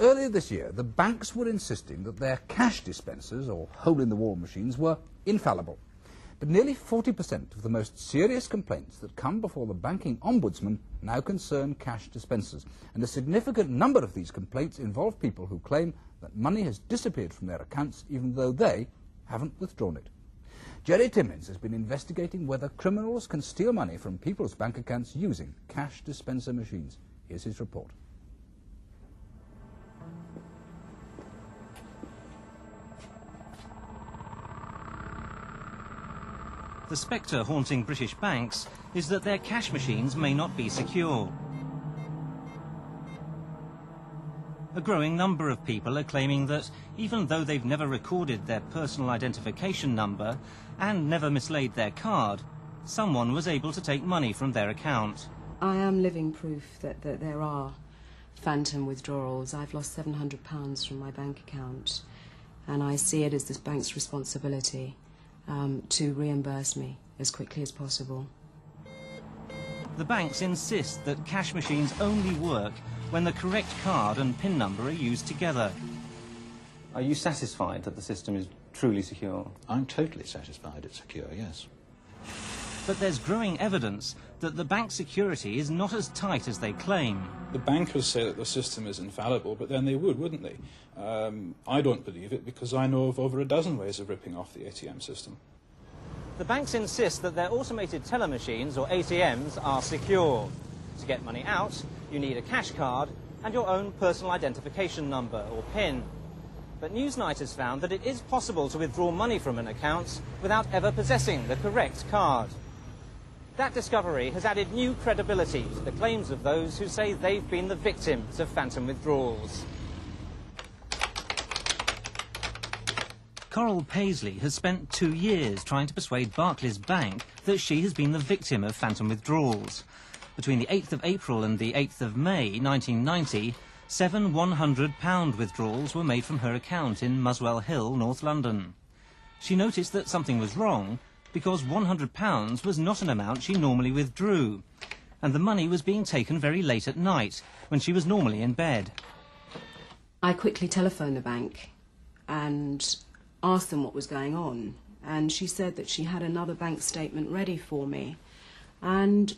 Earlier this year, the banks were insisting that their cash dispensers, or hole-in-the-wall machines, were infallible. But nearly 40% of the most serious complaints that come before the banking ombudsman now concern cash dispensers. And a significant number of these complaints involve people who claim that money has disappeared from their accounts even though they haven't withdrawn it. Jerry Timmins has been investigating whether criminals can steal money from people's bank accounts using cash dispenser machines. Here's his report. The spectre haunting British banks is that their cash machines may not be secure. A growing number of people are claiming that even though they've never recorded their personal identification number and never mislaid their card, someone was able to take money from their account. I am living proof that there are phantom withdrawals. I've lost £700 from my bank account, and I see it as this bank's responsibility to reimburse me as quickly as possible. The banks insist that cash machines only work when the correct card and PIN number are used together. Are you satisfied that the system is truly secure? I'm totally satisfied it's secure, yes. But there's growing evidence that the bank security is not as tight as they claim. The bankers say that the system is infallible, but then they would, wouldn't they? I don't believe it because I know of over a dozen ways of ripping off the ATM system. The banks insist that their automated teller machines, or ATMs, are secure. To get money out, you need a cash card and your own personal identification number, or PIN. But Newsnight has found that it is possible to withdraw money from an account without ever possessing the correct card. That discovery has added new credibility to the claims of those who say they've been the victims of phantom withdrawals. Coral Paisley has spent 2 years trying to persuade Barclays Bank that she has been the victim of phantom withdrawals. Between the 8th of April and the 8th of May 1990, 7 £100 withdrawals were made from her account in Muswell Hill, North London. She noticed that something was wrong because £100 was not an amount she normally withdrew, and the money was being taken very late at night, when she was normally in bed. I quickly telephoned the bank and asked them what was going on, and she said that she had another bank statement ready for me and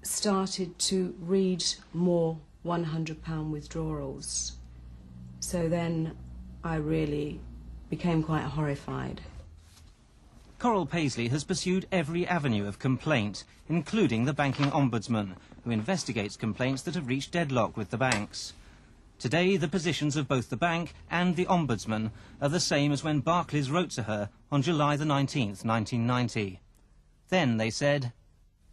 started to read more £100 withdrawals. So then I really became quite horrified. Coral Paisley has pursued every avenue of complaint, including the banking ombudsman, who investigates complaints that have reached deadlock with the banks. Today, the positions of both the bank and the ombudsman are the same as when Barclays wrote to her on July the 19th, 1990. Then they said,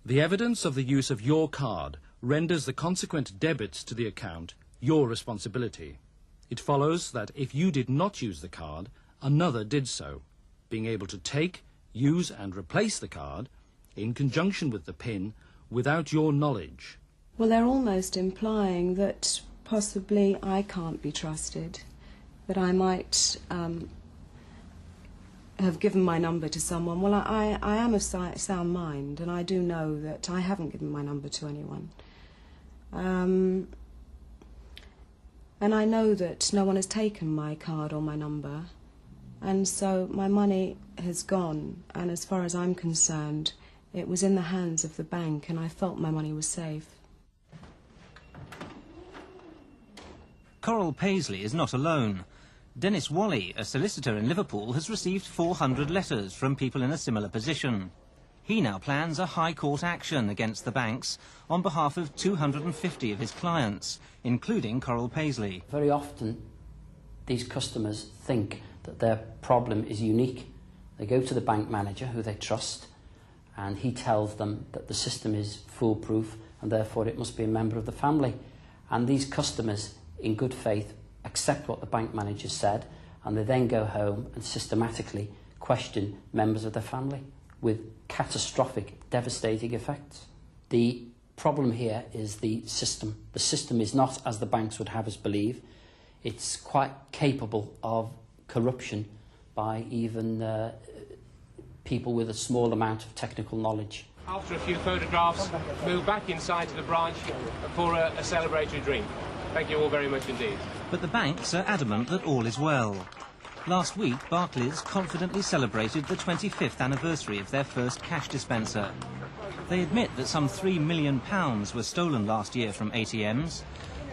"The evidence of the use of your card renders the consequent debits to the account your responsibility. It follows that if you did not use the card, another did so, being able to take, use and replace the card in conjunction with the PIN without your knowledge." Well, they're almost implying that possibly I can't be trusted, that I might have given my number to someone. Well, I am of sound mind, and I do know that I haven't given my number to anyone. And I know that no one has taken my card or my number, and so my money has gone, and as far as I'm concerned, it was in the hands of the bank, and I felt my money was safe. Coral Paisley is not alone. Dennis Wally, a solicitor in Liverpool, has received 400 letters from people in a similar position. He now plans a High Court action against the banks on behalf of 250 of his clients, including Coral Paisley. Very often, these customers think that their problem is unique. They go to the bank manager, who they trust, and he tells them that the system is foolproof and therefore it must be a member of the family. And these customers, in good faith, accept what the bank manager said, and they then go home and systematically question members of their family with catastrophic, devastating effects. The problem here is the system. The system is not, as the banks would have us believe, it's quite capable of corruption by even people with a small amount of technical knowledge. After a few photographs, move back inside to the branch for a celebratory drink. Thank you all very much indeed. But the banks are adamant that all is well. Last week, Barclays confidently celebrated the 25th anniversary of their first cash dispenser. They admit that some £3 million were stolen last year from ATMs,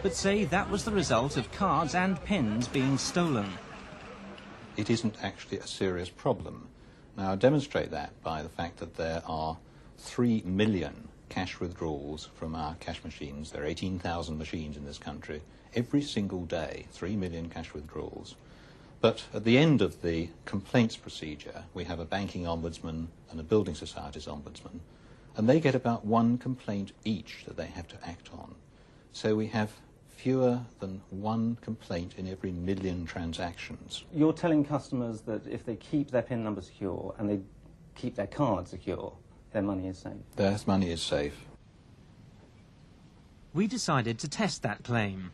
but say that was the result of cards and pins being stolen. It isn't actually a serious problem. Now, I demonstrate that by the fact that there are 3 million cash withdrawals from our cash machines. There are 18,000 machines in this country. Every single day, 3 million cash withdrawals. But at the end of the complaints procedure, we have a banking ombudsman and a building societies ombudsman, and they get about 1 complaint each that they have to act on. So we have fewer than 1 complaint in every million transactions. You're telling customers that if they keep their PIN number secure and they keep their card secure, their money is safe? Their money is safe. We decided to test that claim.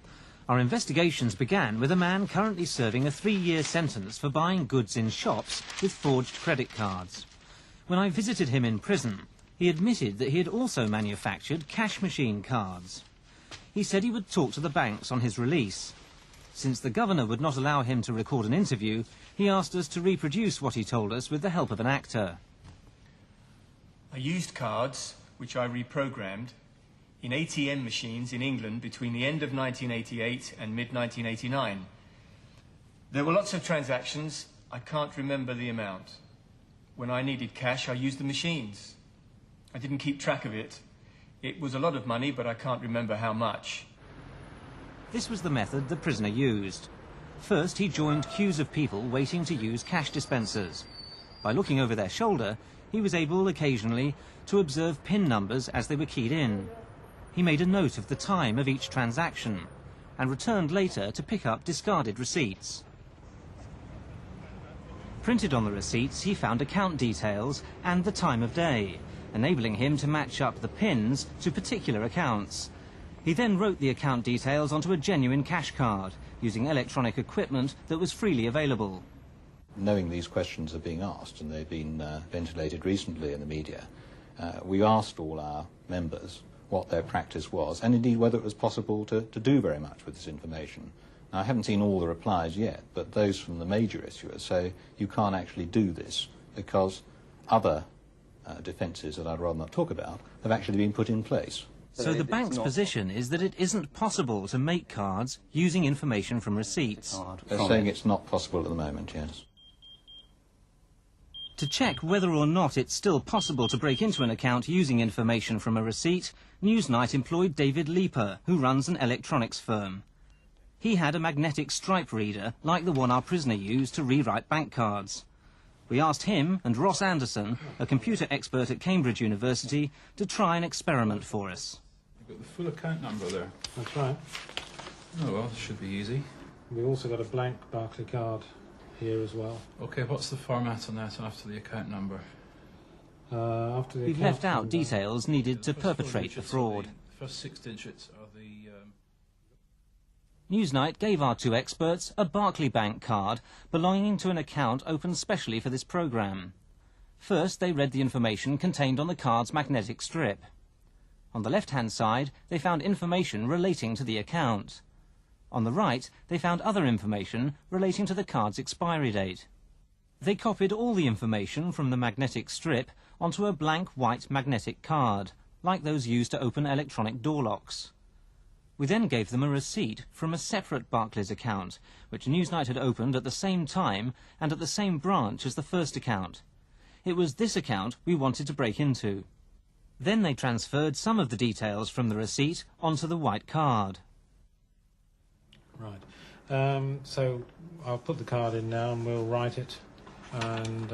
Our investigations began with a man currently serving a 3-year sentence for buying goods in shops with forged credit cards. When I visited him in prison, he admitted that he had also manufactured cash machine cards. He said he would talk to the banks on his release. Since the governor would not allow him to record an interview, he asked us to reproduce what he told us with the help of an actor. I used cards, which I reprogrammed, in ATM machines in England between the end of 1988 and mid-1989. There were lots of transactions. I can't remember the amount. When I needed cash, I used the machines. I didn't keep track of it. It was a lot of money, but I can't remember how much. This was the method the prisoner used. First, he joined queues of people waiting to use cash dispensers. By looking over their shoulder, he was able occasionally to observe PIN numbers as they were keyed in. He made a note of the time of each transaction and returned later to pick up discarded receipts. Printed on the receipts, he found account details and the time of day, enabling him to match up the pins to particular accounts. He then wrote the account details onto a genuine cash card, using electronic equipment that was freely available. Knowing these questions are being asked, and they've been ventilated recently in the media, we asked all our members what their practice was, and indeed whether it was possible to do very much with this information. Now, I haven't seen all the replies yet, but those from the major issuers say you can't actually do this because other defences that I'd rather not talk about have actually been put in place. So the bank's position is that it isn't possible to make cards using information from receipts. They're saying it's not possible at the moment, yes. To check whether or not it's still possible to break into an account using information from a receipt, Newsnight employed David Leeper, who runs an electronics firm. He had a magnetic stripe reader like the one our prisoner used to rewrite bank cards. We asked him and Ross Anderson, a computer expert at Cambridge University, to try an experiment for us. You've got the full account number there. That's right. Oh well, should be easy. We've also got a blank Barclay card here as well. Okay, what's the format on that after the account number? After the We've left out details needed to perpetrate the fraud. The first 6 digits are the... Newsnight gave our 2 experts a Barclay Bank card belonging to an account opened specially for this programme. First, they read the information contained on the card's magnetic strip. On the left-hand side, they found information relating to the account. On the right, they found other information relating to the card's expiry date. They copied all the information from the magnetic strip onto a blank white magnetic card, like those used to open electronic door locks. We then gave them a receipt from a separate Barclays account, which Newsnight had opened at the same time and at the same branch as the first account. It was this account we wanted to break into. Then they transferred some of the details from the receipt onto the white card. Right. So I'll put the card in now and we'll write it. And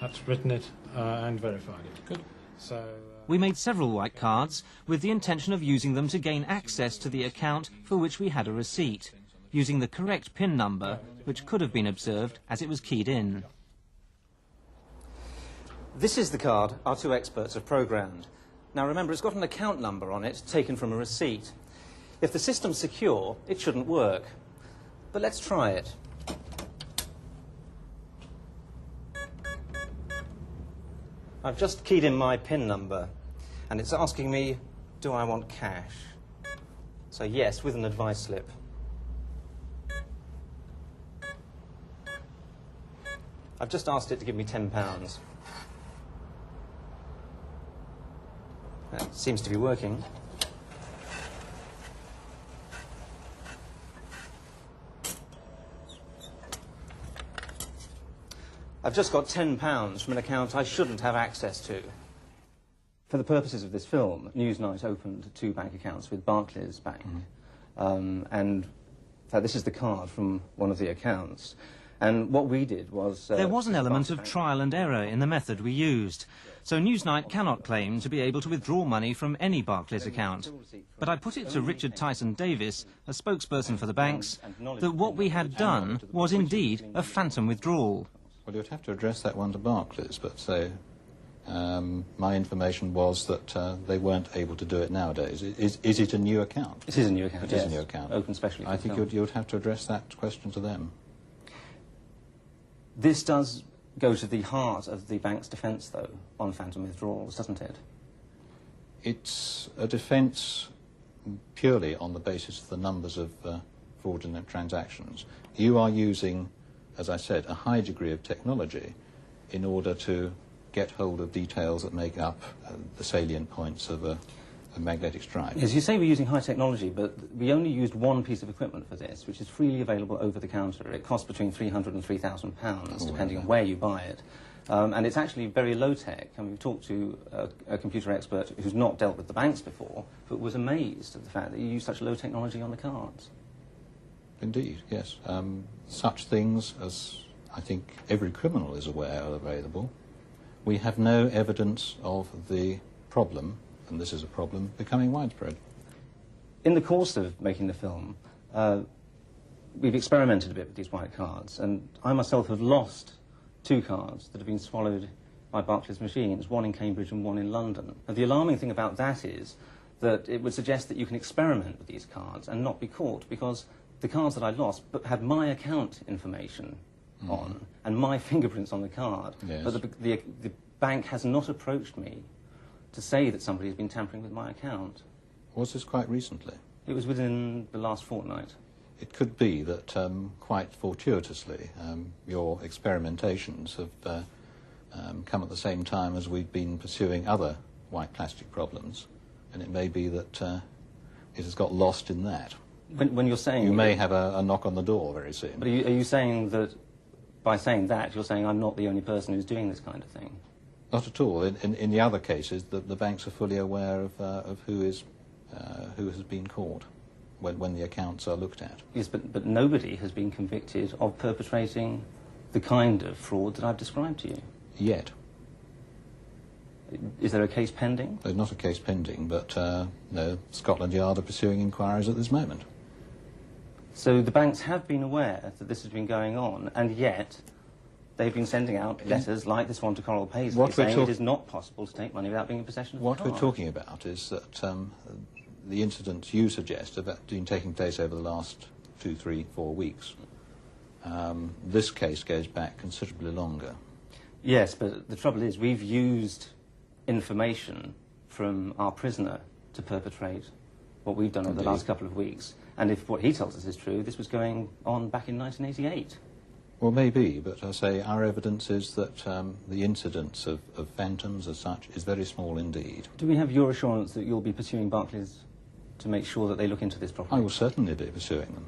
that's written it and verified it. Good. So... We made several white cards with the intention of using them to gain access to the account for which we had a receipt, using the correct PIN number, which could have been observed as it was keyed in. This is the card our 2 experts have programmed. Now remember, it's got an account number on it, taken from a receipt. If the system's secure, it shouldn't work. But let's try it. I've just keyed in my PIN number, and it's asking me, do I want cash? So yes, with an advice slip. I've just asked it to give me £10. That seems to be working. I've just got £10 from an account I shouldn't have access to. For the purposes of this film, Newsnight opened 2 bank accounts with Barclays Bank. And in fact, this is the card from one of the accounts. And what we did was... there was an element of trial and error in the method we used. So Newsnight cannot claim to be able to withdraw money from any Barclays account. But I put it to Richard Tyson-Davis, a spokesperson for the banks, that what we had done was indeed a phantom withdrawal. Well, you'd have to address that one to Barclays, but say, my information was that they weren't able to do it nowadays. Is it a new account? It is a new account, It is a new account. Open specially for I think you'd have to address that question to them. This does go to the heart of the bank's defence, though, on phantom withdrawals, doesn't it? It's a defence purely on the basis of the numbers of fraudulent transactions. You are using, as I said, a high degree of technology in order to get hold of details that make up the salient points of a magnetic stripe. As you say, we're using high technology, but we only used one piece of equipment for this, which is freely available over the counter. It costs between £300 and £3,000, depending on where you buy it. And it's actually very low-tech. I mean, we've talked to a computer expert who's not dealt with the banks before, but was amazed at the fact that you use such low technology on the cards. Indeed, yes. Such things as I think every criminal is aware are available. We have no evidence of the problem, and this is a problem, becoming widespread. In the course of making the film, we've experimented a bit with these white cards, and I myself have lost 2 cards that have been swallowed by Barclays machines, one in Cambridge and one in London. And the alarming thing about that is that it would suggest that you can experiment with these cards and not be caught, because the cards that I lost had my account information on and my fingerprints on the card. Yes. But the bank has not approached me to say that somebody has been tampering with my account. Was this quite recently? It was within the last fortnight. It could be that, quite fortuitously, your experimentations have come at the same time as we've been pursuing other white plastic problems, and it may be that it has got lost in that. When you're saying... You may have a knock on the door very soon. But are you saying that, by saying that, you're saying I'm not the only person who's doing this kind of thing? Not at all. In the other cases, the banks are fully aware of who has been caught when the accounts are looked at. Yes, but nobody has been convicted of perpetrating the kind of fraud that I've described to you. Yet. Is there a case pending? There's not a case pending, but no, Scotland Yard are pursuing inquiries at this moment. So the banks have been aware that this has been going on, and yet they've been sending out letters like this one to Coral Paisley saying it is not possible to take money without being in possession of the card. What we're talking about is that the incidents you suggest have been taking place over the last 2, 3, 4 weeks. This case goes back considerably longer. Yes, but the trouble is we've used information from our prisoner to perpetrate what we've done over the last couple of weeks. And if what he tells us is true, this was going on back in 1988. Well, maybe, but I say our evidence is that the incidence of phantoms as such is very small indeed. Do we have your assurance that you'll be pursuing Barclays to make sure that they look into this properly? I will certainly be pursuing them.